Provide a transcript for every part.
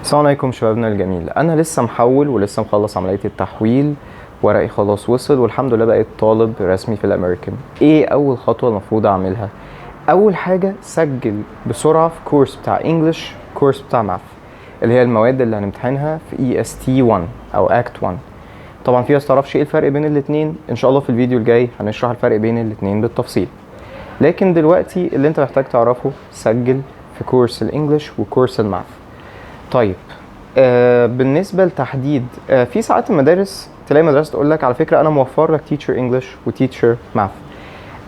السلام عليكم شبابنا الجميل. انا لسه محول ولسه مخلص عمليه التحويل، ورقي خلاص وصل والحمد لله بقيت طالب رسمي في الامريكان. ايه اول خطوه المفروض اعملها؟ اول حاجه سجل بسرعه في كورس بتاع انجلش، كورس بتاع ماث، اللي هي المواد اللي هنمتحنها في EST 1 او اكت 1. طبعا في ناس تعرفش ايه الفرق بين الاثنين، ان شاء الله في الفيديو الجاي هنشرح الفرق بين الاثنين بالتفصيل. لكن دلوقتي اللي انت محتاج تعرفه، سجل في كورس الانجليش وكورس الماث. طيب بالنسبه لتحديد في ساعات المدارس تلاقي مدرسه تقول لك على فكره انا موفر لك تيتشر انجلش وتيتشر ماث.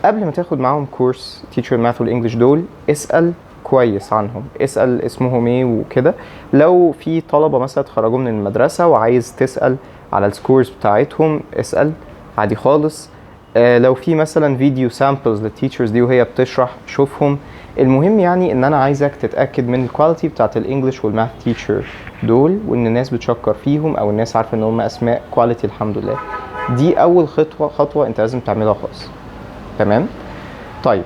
قبل ما تاخد معاهم كورس تيتشر ماث والانجليش دول، اسال كويس عنهم، اسال اسمهم ايه وكده. لو في طلبه مثلا اتخرجوا من المدرسه وعايز تسال على السكورز بتاعتهم، اسال عادي خالص. لو في مثلا فيديو سامبلز للتيتشرز دي وهي بتشرح، شوفهم. المهم يعني ان انا عايزك تتاكد من الكواليتي بتاعت الانجليش والماث تيتشر دول، وان الناس بتشكر فيهم او الناس عارفه ان هم اسماء كواليتي الحمد لله. دي اول خطوه انت لازم تعملها خالص. تمام. طيب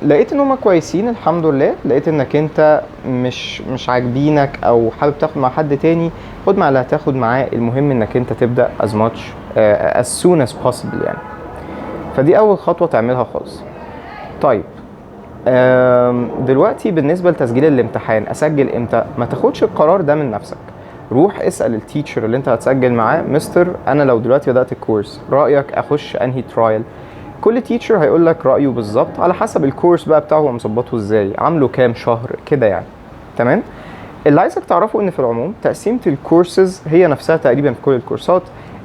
لقيت ان هم كويسين الحمد لله، لقيت انك انت مش عاجبينك او حابب تاخد مع حد تاني، خد مع اللي هتاخد معاه. المهم انك انت تبدا as much as soon as possible يعني. فدي اول خطوه تعملها خالص. طيب دلوقتي بالنسبه لتسجيل الامتحان، اسجل امتى؟ ما تاخدش القرار ده من نفسك، روح اسال التيتشر اللي انت هتسجل معاه، مستر انا لو دلوقتي بدات الكورس رايك اخش انهي ترايل؟ كل تيتشر هيقول لك رايه بالظبط على حسب الكورس بقى بتاعه هو مظبطه ازاي، عامله كام شهر كده يعني. تمام. اللي عايزك تعرفه ان في العموم تقسيمه الكورسز هي نفسها تقريبا في كل الكورسات.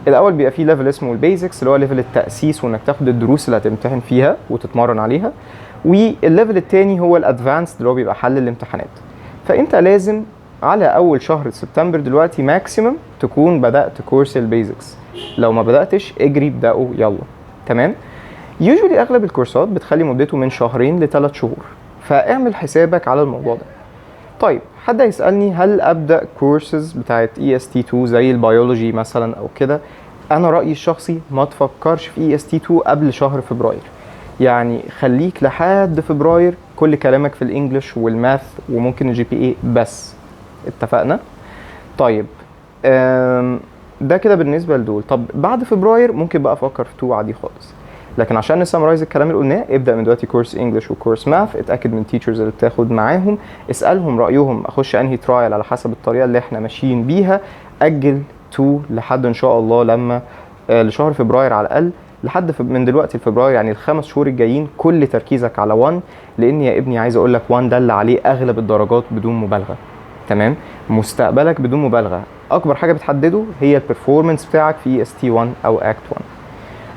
الاول بيبقى فيه ليفل اسمه البيزكس، اللي هو ليفل التاسيس وانك تاخد الدروس اللي هتمتحن فيها وتتمرن عليها. والليفل الثاني هو الادفانسد، اللي هو بيبقى حل الامتحانات. فانت لازم على اول شهر سبتمبر دلوقتي ماكسيمم تكون بدات كورس البيزكس. لو ما بداتش اجري ابداه يلا. تمام. يوجولي اغلب الكورسات بتخلي مدته من 2 ل3 شهور، فاعمل حسابك على الموضوع ده. طيب حد هيسالني هل ابدا كورسز بتاعت EST2 زي البيولوجي مثلا او كده؟ انا رايي الشخصي ما تفكرش في EST2 قبل شهر فبراير. يعني خليك لحد فبراير كل كلامك في الانجليش والماث وممكن الGPA بس. اتفقنا؟ طيب ده كده بالنسبه لدول. طب بعد فبراير ممكن بقى افكر في 2 عادي خالص. لكن عشان نسمرايز الكلام اللي قلناه، ابدا من دلوقتي كورس انجلش وكورس ماث، اتاكد من التيتشرز اللي بتاخد معاهم، اسالهم رايهم اخش انهي ترايل على حسب الطريقه اللي احنا ماشيين بيها. اجل 2 لحد ان شاء الله لما لشهر فبراير على الاقل، لحد من دلوقتي لفبراير يعني ال5 شهور الجايين كل تركيزك على 1. لان يا ابني عايز اقول لك 1 ده اللي عليه اغلب الدرجات بدون مبالغه. تمام. مستقبلك بدون مبالغه اكبر حاجه بتحدده هي البرفورمانس بتاعك في EST 1 او اكت 1.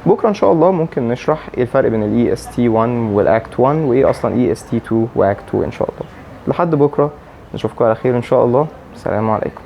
بكره ان شاء الله ممكن نشرح ايه الفرق بين ال EST 1 والاكت 1 وايه اصلا EST 2 واكت 2 ان شاء الله. لحد بكره نشوفكم على خير ان شاء الله. السلام عليكم.